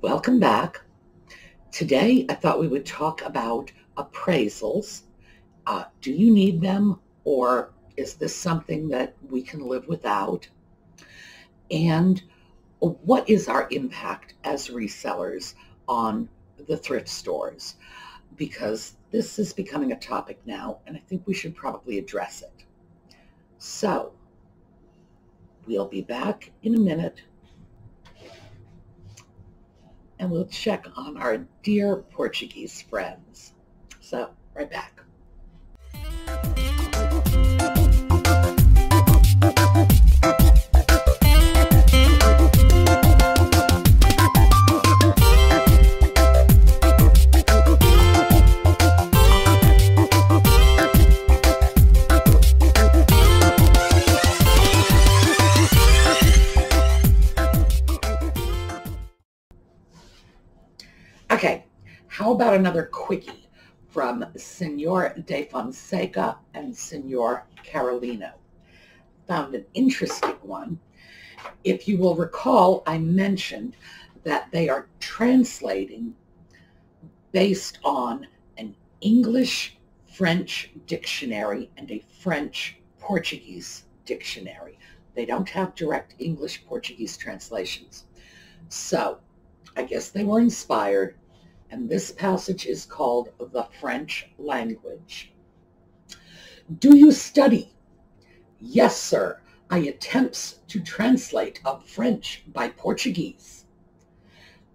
Welcome back. Today, I thought we would talk about appraisals. Do you need them, or is this something that we can live without? And what is our impact as resellers on the thrift stores? Because this is becoming a topic now, and I think we should probably address it. So, we'll be back in a minute, and we'll check on our dear Portuguese friends. So, right back. Okay, how about another quickie from Senor de Fonseca and Senor Carolino? Found an interesting one. If you will recall, I mentioned that they are translating based on an English-French dictionary and a French-Portuguese dictionary. They don't have direct English-Portuguese translations. So, I guess they were inspired, and this passage is called The French Language. Do you study? Yes, sir. I attempts to translate of French by Portuguese.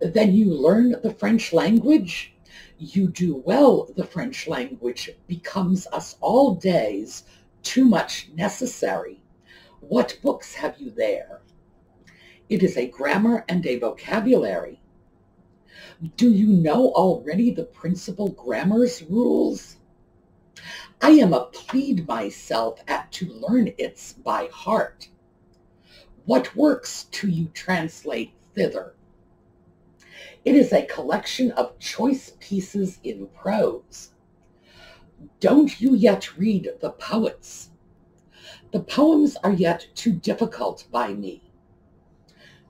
Then you learn the French language? You do well. The French language becomes us all days too much necessary. What books have you there? It is a grammar and a vocabulary. Do you know already the principal grammar's rules? I am a plead myself at to learn its by heart. What works do you translate thither? It is a collection of choice pieces in prose. Don't you yet read the poets? The poems are yet too difficult by me.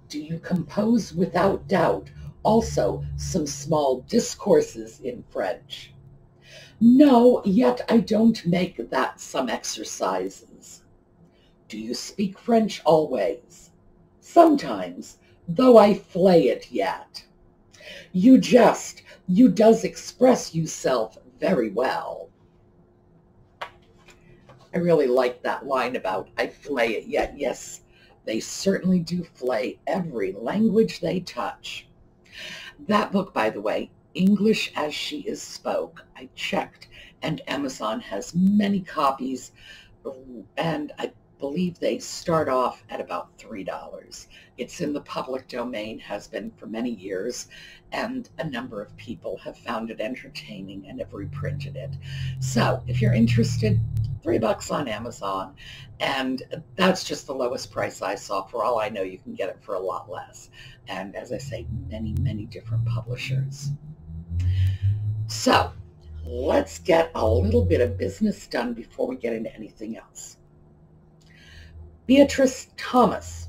Do you compose without doubt also some small discourses in French? No, yet I don't make that some exercises. Do you speak French always? Sometimes, though I flay it yet. You jest, you does express yourself very well. I really like that line about I flay it yet. Yes, they certainly do flay every language they touch. That book, by the way, English as She Is Spoke, I checked, and Amazon has many copies, and I believe they start off at about $3. It's in the public domain, has been for many years, and a number of people have found it entertaining and have reprinted it. So if you're interested, $3 on Amazon, and that's just the lowest price I saw. For all I know, you can get it for a lot less. And as I say, many, many different publishers. So let's get a little bit of business done before we get into anything else. Beatrice Thomas.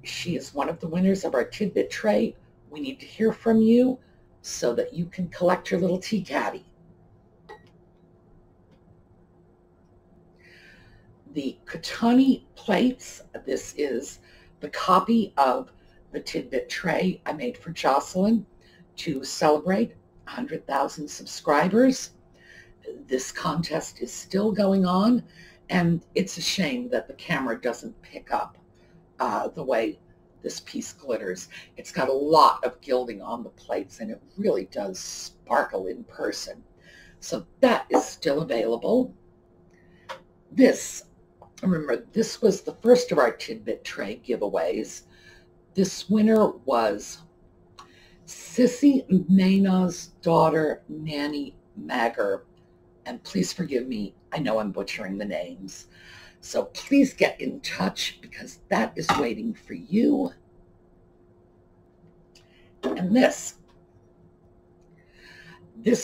She is one of the winners of our Tidbit tray. We need to hear from you so that you can collect your little tea caddy. The Katani plates. This is the copy of the Tidbit tray I made for Jocelyn to celebrate 100,000 subscribers. This contest is still going on, and it's a shame that the camera doesn't pick up the way this piece glitters. It's got a lot of gilding on the plates, and it really does sparkle in person. So that is still available. Remember, this was the first of our Tidbit tray giveaways. This winner was Cissie Menagh's daughter, Nanny Magerr. And please forgive me, I know I'm butchering the names. So please get in touch because that is waiting for you. And this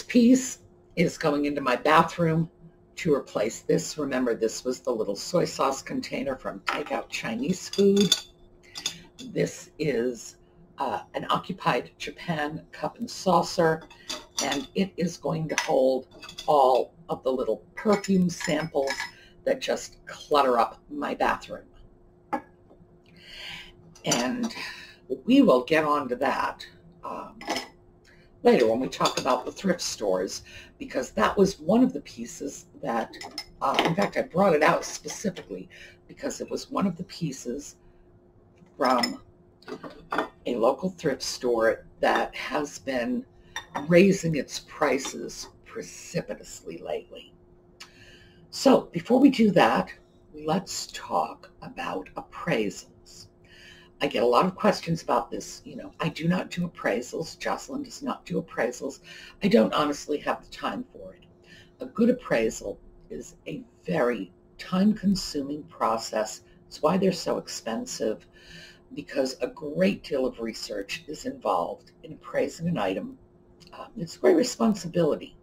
piece is going into my bathroom to replace this. Remember, this was the little soy sauce container from Takeout Chinese Food. This is an occupied Japan cup and saucer, and it is going to hold all of the little perfume samples that just clutter up my bathroom. And we will get onto that later when we talk about the thrift stores, because that was one of the pieces that, in fact, I brought it out specifically because it was one of the pieces from a local thrift store that has been raising its prices precipitously lately. So before we do that, let's talk about appraisals. I get a lot of questions about this. You know, I do not do appraisals. Jocelyn does not do appraisals. I don't honestly have the time for it. A good appraisal is a very time-consuming process. It's why they're so expensive, because a great deal of research is involved in appraising an item. It's a great responsibility.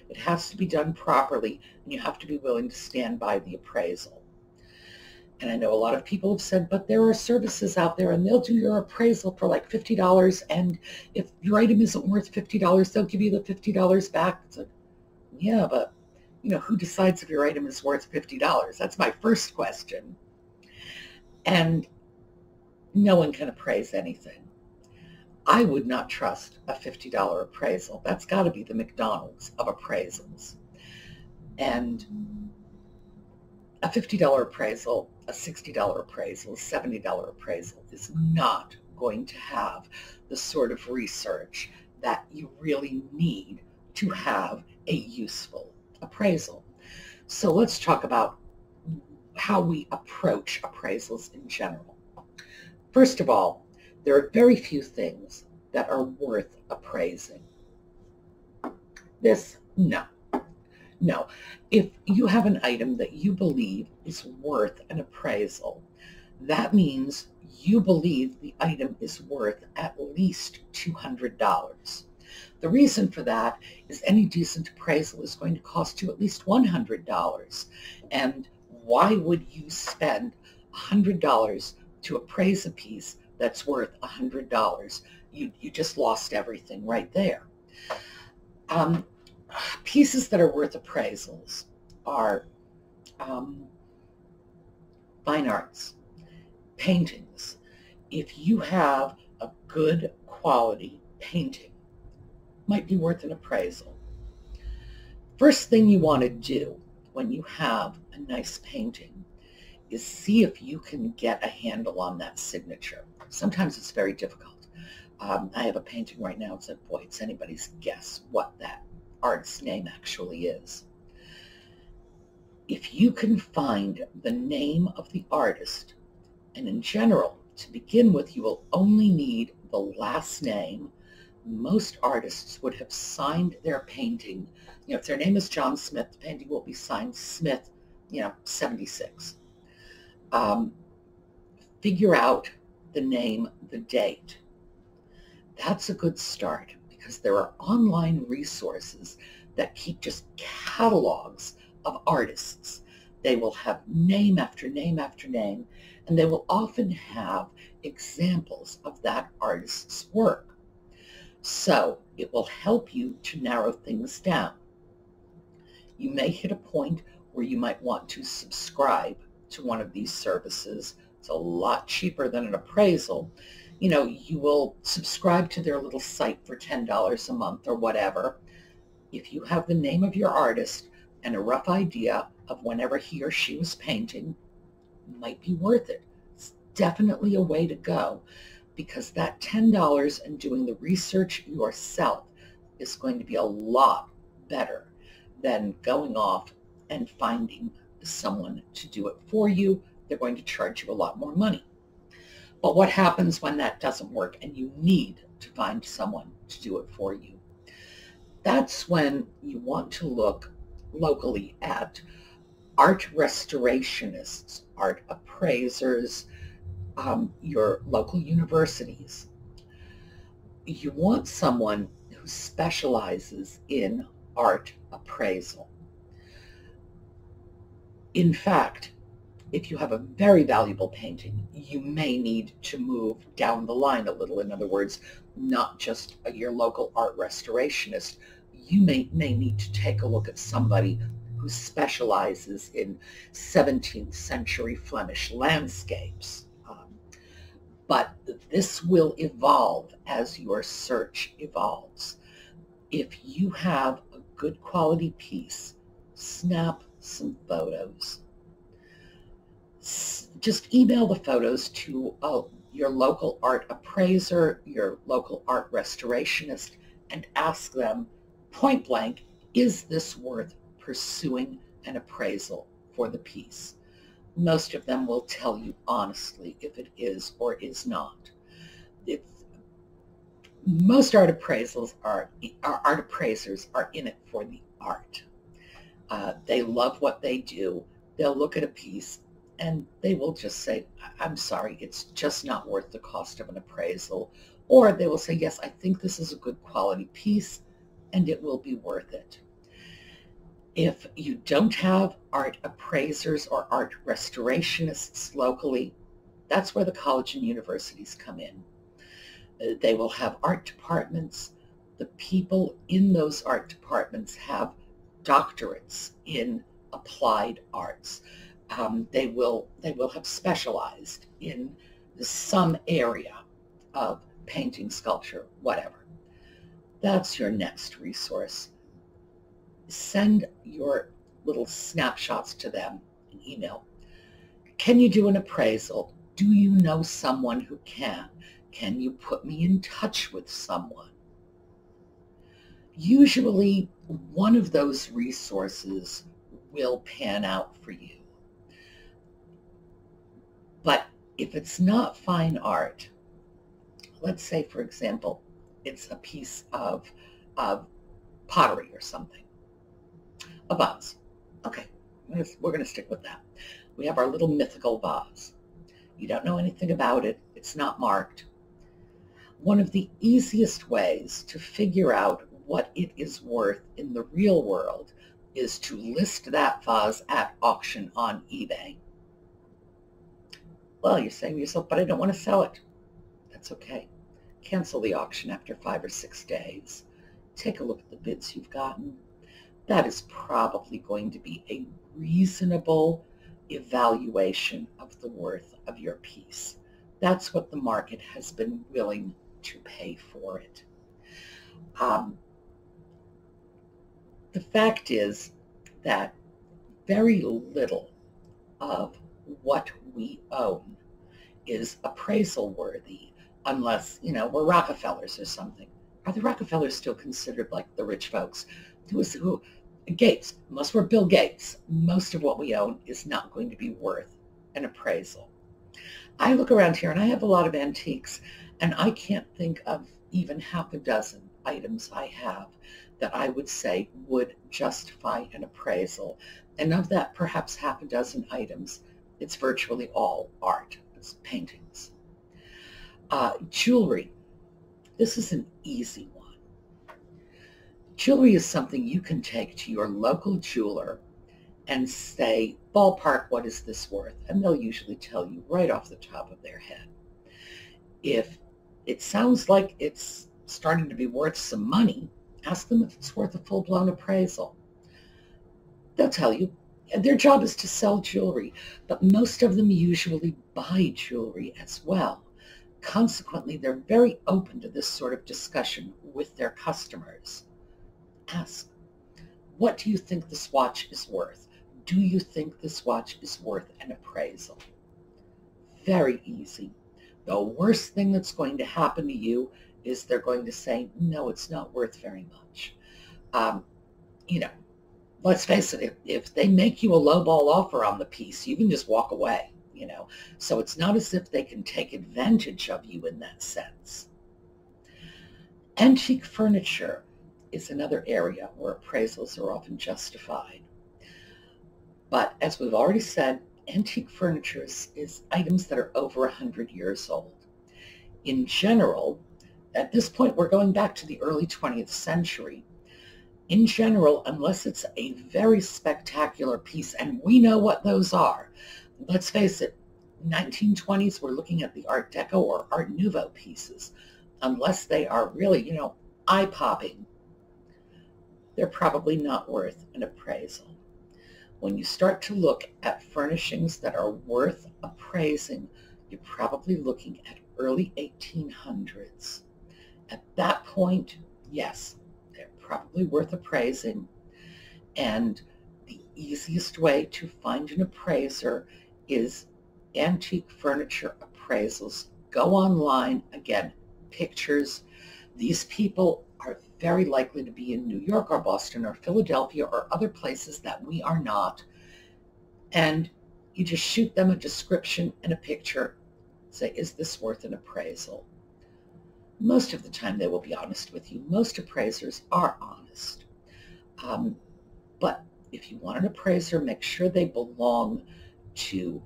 It has to be done properly, and you have to be willing to stand by the appraisal. And I know a lot of people have said, but there are services out there and they'll do your appraisal for like $50, and if your item isn't worth $50, they'll give you the $50 back. It's like, yeah, but you know, who decides if your item is worth $50? That's my first question. And no one can appraise anything. I would not trust a $50 appraisal. That's got to be the McDonald's of appraisals. And a $50 appraisal, a $60 appraisal, a $70 appraisal is not going to have the sort of research that you really need to have a useful appraisal. So let's talk about how we approach appraisals in general. First of all, there are very few things that are worth appraising. No. If you have an item that you believe is worth an appraisal, that means you believe the item is worth at least $200. The reason for that is any decent appraisal is going to cost you at least $100. And why would you spend $100 to appraise a piece that's worth $100? You just lost everything right there. Pieces that are worth appraisals are fine arts, paintings. If you have a good quality painting, might be worth an appraisal. First thing you want to do when you have a nice painting is see if you can get a handle on that signature. Sometimes it's very difficult. I have a painting right now. It's like, boy, it's anybody's guess what that artist's name actually is. If you can find the name of the artist, and in general, to begin with, you will only need the last name. Most artists would have signed their painting. You know, if their name is John Smith, the painting will be signed Smith, 76. Figure out the name, the date. That's a good start, because there are online resources that keep just catalogs of artists. They will have name after name after name, and they will often have examples of that artist's work. So it will help you to narrow things down. You may hit a point where you might want to subscribe to one of these services. It's a lot cheaper than an appraisal. You will subscribe to their little site for $10 a month or whatever. If you have the name of your artist and a rough idea of whenever he or she was painting, it might be worth it. It's definitely a way to go, because that $10 and doing the research yourself is going to be a lot better than going off and finding someone to do it for you. They're going to charge you a lot more money. But what happens when that doesn't work and you need to find someone to do it for you? That's when you want to look locally at art restorationists, art appraisers, your local universities. You want someone who specializes in art appraisal. In fact, If you have a very valuable painting, you may need to move down the line a little. In other words, not just your local art restorationist. You may need to take a look at somebody who specializes in 17th century Flemish landscapes. But this will evolve as your search evolves. If you have a good quality piece, snap some photos. Just email the photos to your local art appraiser, your local art restorationist, and ask them point blank, is this worth pursuing an appraisal for the piece? Most of them will tell you honestly if it is or is not. Most art appraisers are in it for the art. They love what they do. They'll look at a piece and they will just say, I'm sorry, it's just not worth the cost of an appraisal. Or they will say, yes, I think this is a good quality piece and it will be worth it. If you don't have art appraisers or art restorationists locally, that's where the college and universities come in. They will have art departments. The people in those art departments have doctorates in applied arts. They will have specialized in some area of painting, sculpture, whatever. That's your next resource. Send your little snapshots to them in email. Can you do an appraisal? Do you know someone who can? Can you put me in touch with someone? Usually one of those resources will pan out for you. But if it's not fine art, let's say, for example, it's a piece of pottery or something. A vase. Okay, we're going to stick with that. We have our little mythical vase. You don't know anything about it. It's not marked. One of the easiest ways to figure out what it is worth in the real world is to list that vase at auction on eBay. Well, you're saying to yourself, but I don't want to sell it. That's okay. Cancel the auction after 5 or 6 days. Take a look at the bids you've gotten. That is probably going to be a reasonable evaluation of the worth of your piece. That's what the market has been willing to pay for it. The fact is that very little of what we own is appraisal worthy unless, we're Rockefellers or something. Are the Rockefellers still considered like the rich folks? Gates, unless we're Bill Gates, most of what we own is not going to be worth an appraisal. I look around here and I have a lot of antiques, and I can't think of even half a dozen items I have that I would say would justify an appraisal. And of that perhaps half a dozen items, it's virtually all art. It's paintings. Jewelry. This is an easy one. Jewelry is something you can take to your local jeweler and say, ballpark, what is this worth? And they'll usually tell you right off the top of their head. If it sounds like it's starting to be worth some money, ask them if it's worth a full-blown appraisal. They'll tell you. Their job is to sell jewelry, but most of them usually buy jewelry as well. Consequently, they're very open to this sort of discussion with their customers. Ask, what do you think this watch is worth? Do you think this watch is worth an appraisal? Very easy. The worst thing that's going to happen to you is they're going to say, no, it's not worth very much. Let's face it, if they make you a lowball offer on the piece, you can just walk away, So it's not as if they can take advantage of you in that sense. Antique furniture is another area where appraisals are often justified. But as we've already said, antique furniture is items that are over 100 years old. In general, at this point, we're going back to the early 20th century. In general, unless it's a very spectacular piece, and we know what those are, let's face it, 1920s, we're looking at the Art Deco or Art Nouveau pieces. Unless they are really, eye-popping, they're probably not worth an appraisal. When you start to look at furnishings that are worth appraising, you're probably looking at early 1800s. At that point, yes, they're probably worth appraising. And the easiest way to find an appraiser is antique furniture appraisals. Go online, again, pictures. These people are very likely to be in New York or Boston or Philadelphia or other places that we are not. And you just shoot them a description and a picture. Say, is this worth an appraisal? Most of the time they will be honest with you. Most appraisers are honest. But if you want an appraiser, make sure they belong to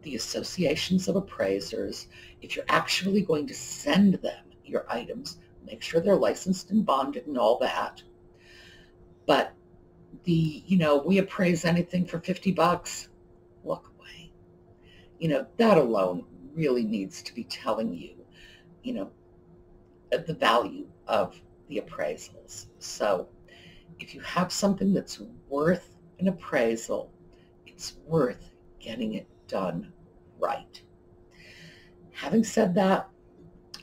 the associations of appraisers. If you're actually going to send them your items, make sure they're licensed and bonded and all that. But we appraise anything for $50, walk away. That alone really needs to be telling you, the value of the appraisals. So if you have something that's worth an appraisal, it's worth getting it done right. Having said that,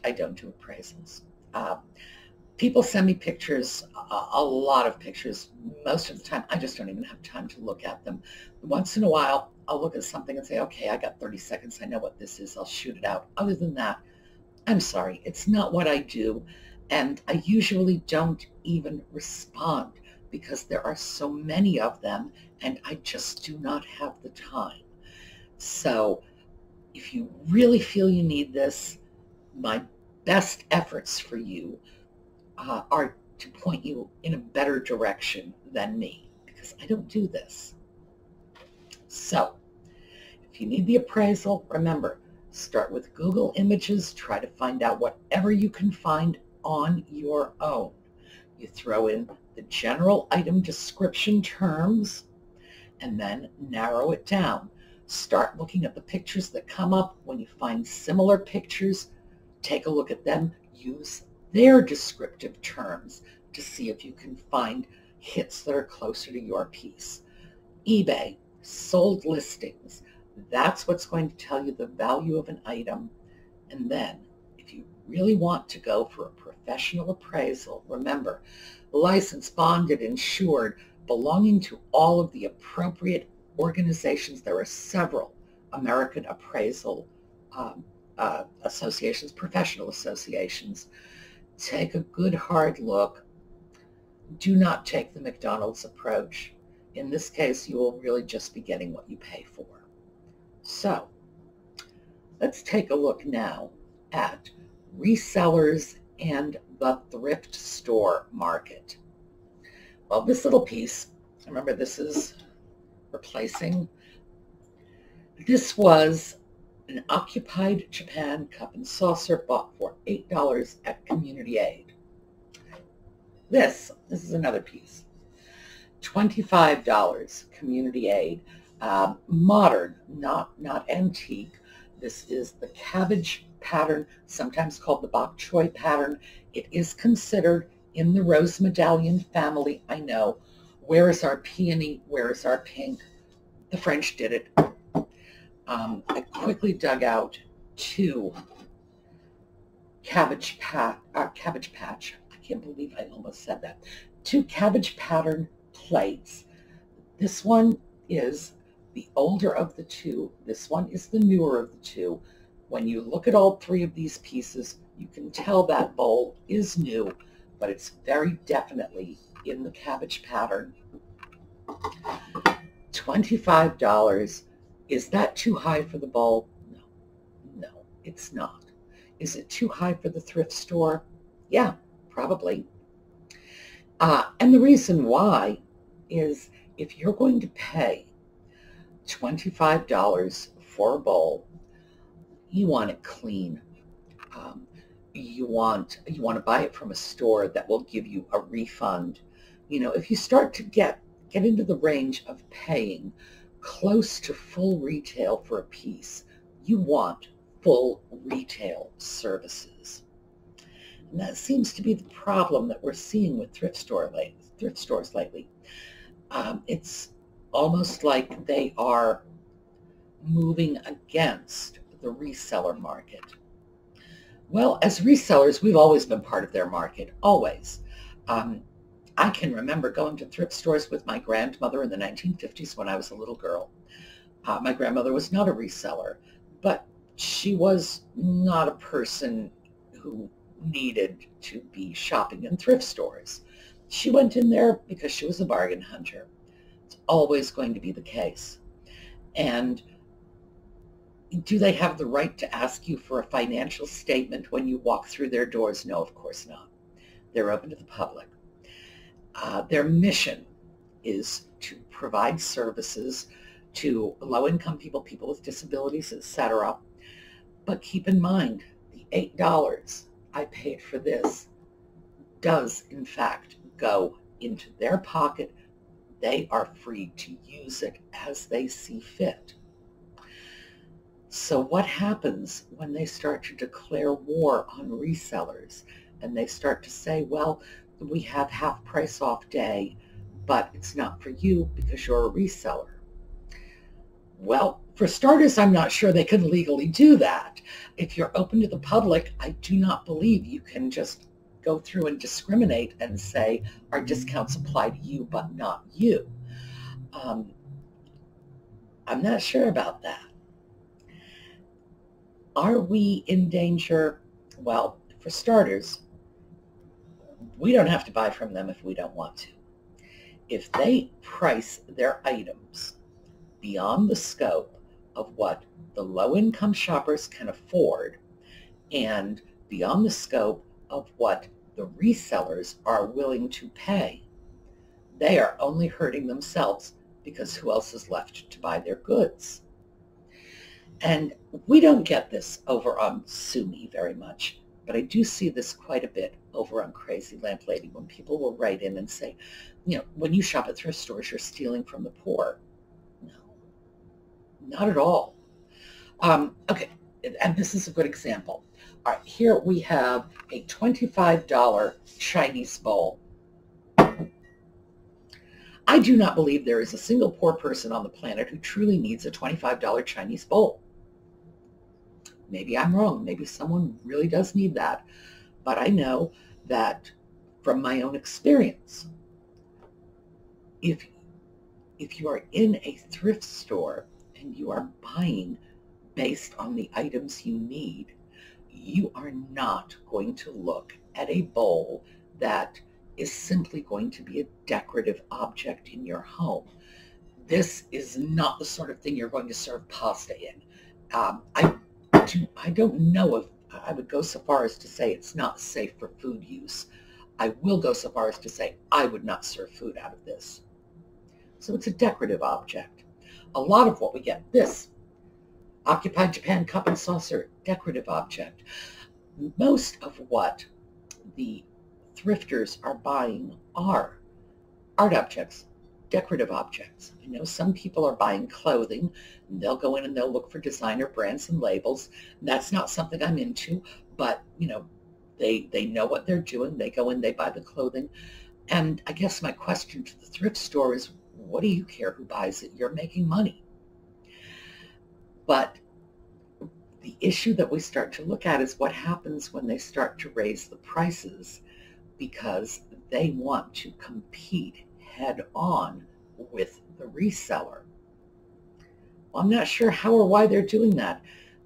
I don't do appraisals. People send me pictures, a lot of pictures. Most of the time, I just don't even have time to look at them. Once in a while, I'll look at something and say, okay, I got 30 seconds. I know what this is. I'll shoot it out. Other than that, I'm sorry. It's not what I do. And I usually don't even respond because there are so many of them and I just do not have the time. So if you really feel you need this, my best efforts for you are to point you in a better direction than me, because I don't do this. So if you need the appraisal, remember, start with Google Images, try to find out whatever you can find on your own. You throw in the general item description terms and then narrow it down. Start looking at the pictures that come up. When you find similar pictures, take a look at them. Use their descriptive terms to see if you can find hits that are closer to your piece. eBay, sold listings, that's what's going to tell you the value of an item. And then if you really want to go for a professional appraisal, remember, licensed, bonded, insured, belonging to all of the appropriate organizations. There are several American appraisal associations, professional associations. Take a good hard look. Do not take the McDonald's approach. In this case, you will really just be getting what you pay for. So let's take a look now at resellers and the thrift store market. Well, this little piece, remember this is replacing. This was an occupied Japan cup and saucer bought for $8 at Community Aid. This is another piece. $25 Community Aid. Modern, not antique. This is the cabbage pattern, sometimes called the bok choy pattern. It is considered in the rose medallion family. I know. Where is our peony? Where is our pink? The French did it. I quickly dug out two cabbage patch. I can't believe I almost said that. Two cabbage pattern plates. This one is the older of the two. This one is the newer of the two. When you look at all three of these pieces, you can tell that bowl is new, but it's very definitely in the cabbage pattern. $25. Is that too high for the bowl? No, it's not. Is it too high for the thrift store? Yeah, probably. And the reason why is if you're going to pay $25 for a bowl, you want it clean. You want to buy it from a store that will give you a refund. If you start to get into the range of paying close to full retail for a piece, you want full retail services. And that seems to be the problem that we're seeing with thrift stores lately. It's almost like they are moving against the reseller market. Well, as resellers, we've always been part of their market, always. I can remember going to thrift stores with my grandmother in the 1950s when I was a little girl. My grandmother was not a reseller, but she was not a person who needed to be shopping in thrift stores. She went in there because she was a bargain hunter. It's always going to be the case. And do they have the right to ask you for a financial statement when you walk through their doors? No, of course not. They're open to the public. Their mission is to provide services to low-income people, people with disabilities, etc. But keep in mind, the $8 I paid for this does, in fact, go into their pocket. They are free to use it as they see fit. So what happens when they start to declare war on resellers and they start to say, well, we have half price off day, but it's not for you because you're a reseller? Well, for starters, I'm not sure they can legally do that. If you're open to the public, I do not believe you can just go through and discriminate and say our discounts apply to you but not you. I'm not sure about that. Are we in danger? Well, for starters, we don't have to buy from them if we don't want to. If they price their items beyond the scope of what the low-income shoppers can afford and beyond the scope of what the resellers are willing to pay, they are only hurting themselves, because who else is left to buy their goods? And we don't get this over on Sue Me very much, but I do see this quite a bit over on Crazy Lamp Lady when people will write in and say, you know, when you shop at thrift stores, you're stealing from the poor. No, not at all. Okay, and this is a good example. All right, here we have a $25 Chinese bowl. I do not believe there is a single poor person on the planet who truly needs a $25 Chinese bowl. Maybe I'm wrong. Maybe someone really does need that. But I know that from my own experience, if you are in a thrift store and you are buying based on the items you need, you are not going to look at a bowl that is simply going to be a decorative object in your home. This is not the sort of thing you're going to serve pasta in. I don't know if I would go so far as to say it's not safe for food use. I will go so far as to say I would not serve food out of this. So it's a decorative object. A lot of what we get, this Occupied Japan cup and saucer, decorative object. Most of what the thrifters are buying are art objects, decorative objects. I know some people are buying clothing, and they'll go in and they'll look for designer brands and labels. And that's not something I'm into, but you know, they know what they're doing. They go in, they buy the clothing. And I guess my question to the thrift store is, what do you care who buys it? You're making money. But the issue that we start to look at is what happens when they start to raise the prices because they want to compete head on with the reseller. Well, I'm not sure how or why they're doing that,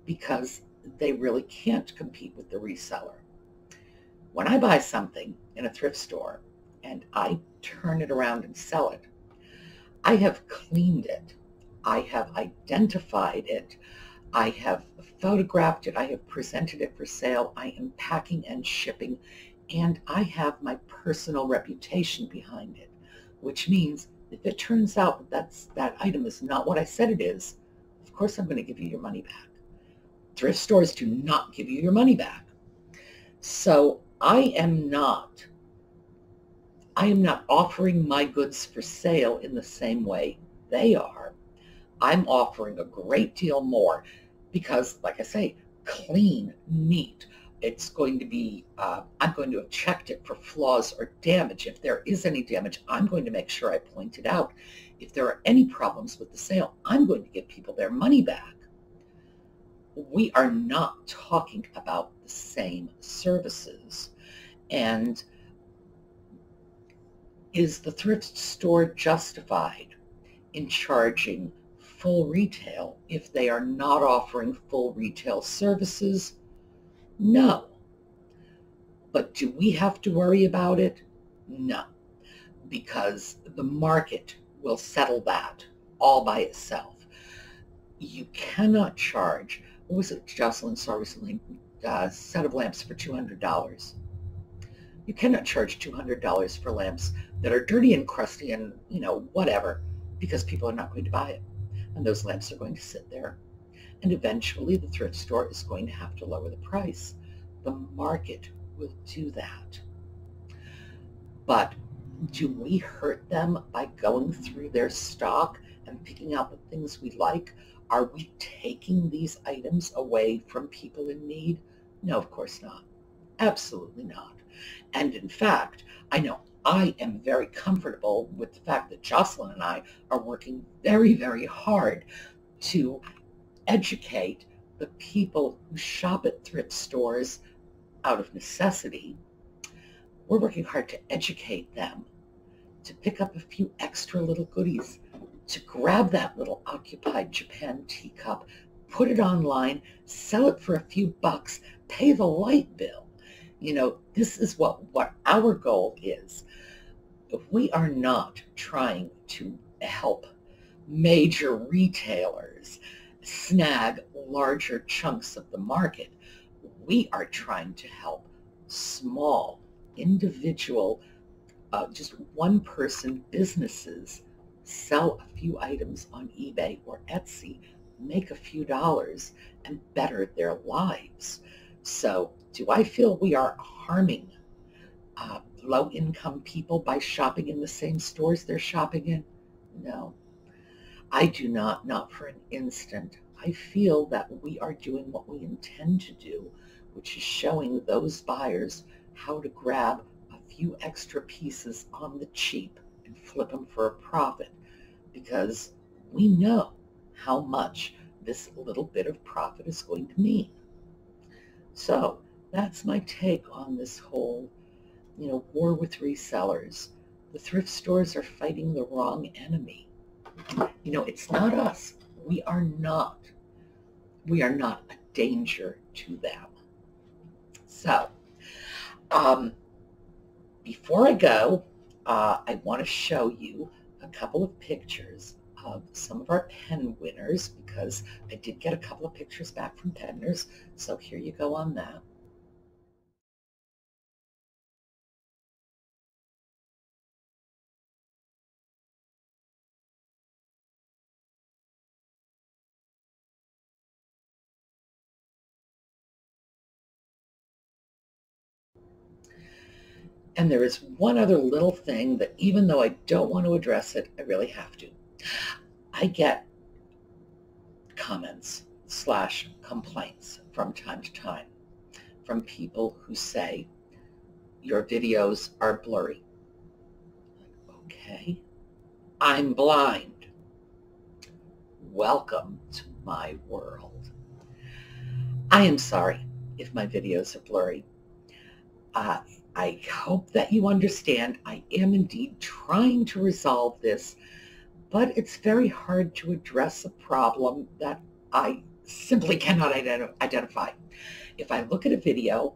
because they really can't compete with the reseller. When I buy something in a thrift store and I turn it around and sell it, I have cleaned it. I have identified it. I have photographed it. I have presented it for sale. I am packing and shipping, and I have my personal reputation behind it, which means if it turns out that that item is not what I said it is, of course I'm going to give you your money back. Thrift stores do not give you your money back. So I am not offering my goods for sale in the same way they are. I'm offering a great deal more because, like I say, clean, neat. It's going to be, I'm going to have checked it for flaws or damage. If there is any damage, I'm going to make sure I point it out. If there are any problems with the sale, I'm going to give people their money back. We are not talking about the same services. And is the thrift store justified in charging full retail if they are not offering full retail services? No. But do we have to worry about it? No, because the market will settle that all by itself. You cannot charge, what was it Jocelyn saw recently, a set of lamps for $200. You cannot charge $200 for lamps that are dirty and crusty and, whatever, because people are not going to buy it. And those lamps are going to sit there. And eventually the thrift store is going to have to lower the price. The market will do that. But do we hurt them by going through their stock and picking out the things we like? Are we taking these items away from people in need? No, of course not. Absolutely not. And in fact, I know I am very comfortable with the fact that Jocelyn and I are working very, very hard to educate the people who shop at thrift stores out of necessity. We're working hard to educate them to pick up a few extra little goodies, to grab that little occupied Japan teacup, put it online, sell it for a few bucks, pay the light bill. This is what our goal is. If we are not trying to help major retailers snag larger chunks of the market, we are trying to help small, individual, just one-person businesses sell a few items on eBay or Etsy, make a few dollars, and better their lives. So do I feel we are harming low-income people by shopping in the same stores they're shopping in? No, I do not for an instant. I feel that we are doing what we intend to do, which is showing those buyers how to grab a few extra pieces on the cheap and flip them for a profit, because we know how much this little bit of profit is going to mean. So that's my take on this whole, war with resellers. The thrift stores are fighting the wrong enemy. It's not us. We are not a danger to them. So, before I go, I want to show you a couple of pictures of some of our pen winners, because I did get a couple of pictures back from penners. So here you go on that. And there is one other little thing that, even though I don't want to address it, I really have to. I get comments / complaints from time to time from people who say, your videos are blurry. Okay, I'm blind. Welcome to my world. I am sorry if my videos are blurry. I hope that you understand I am indeed trying to resolve this, but it's very hard to address a problem that I simply cannot identify. If I look at a video,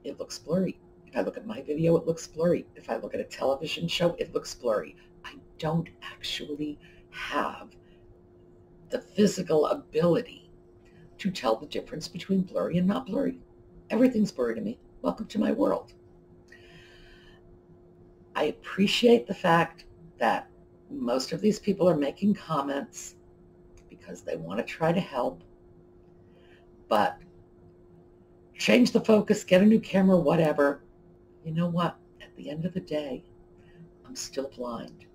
it looks blurry. If I look at my video, it looks blurry. If I look at a television show, it looks blurry. I don't actually have the physical ability to tell the difference between blurry and not blurry. Everything's blurry to me. Welcome to my world. I appreciate the fact that most of these people are making comments because they want to try to help, but change the focus, get a new camera, whatever. You know what? At the end of the day, I'm still blind,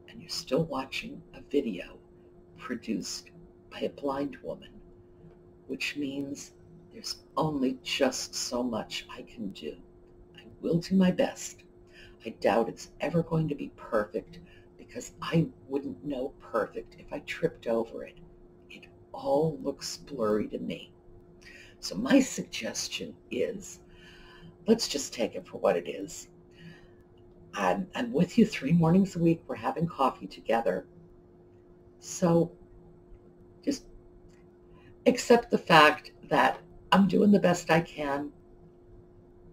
and you're still watching a video produced by a blind woman, which means there's only just so much I can do. I will do my best. I doubt it's ever going to be perfect because I wouldn't know perfect if I tripped over it. It all looks blurry to me. So my suggestion is, let's just take it for what it is. I'm with you 3 mornings a week. We're having coffee together. So just accept the fact that I'm doing the best I can.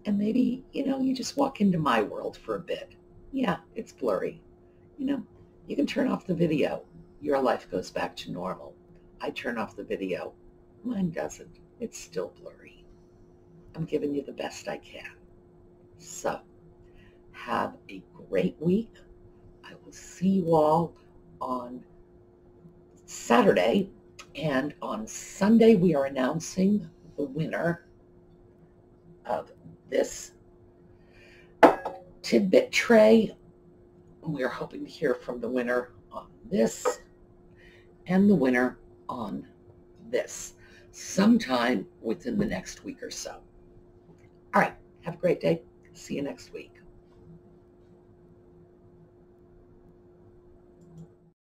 And maybe, you just walk into my world for a bit. Yeah, it's blurry. You can turn off the video. Your life goes back to normal. I turn off the video. Mine doesn't. It's still blurry. I'm giving you the best I can. So, have a great week. I will see you all on Saturday. And on Sunday, we are announcing the winner of this Tidbit tray. We are hoping to hear from the winner on this and the winner on this sometime within the next week or so. All right. Have a great day. See you next week.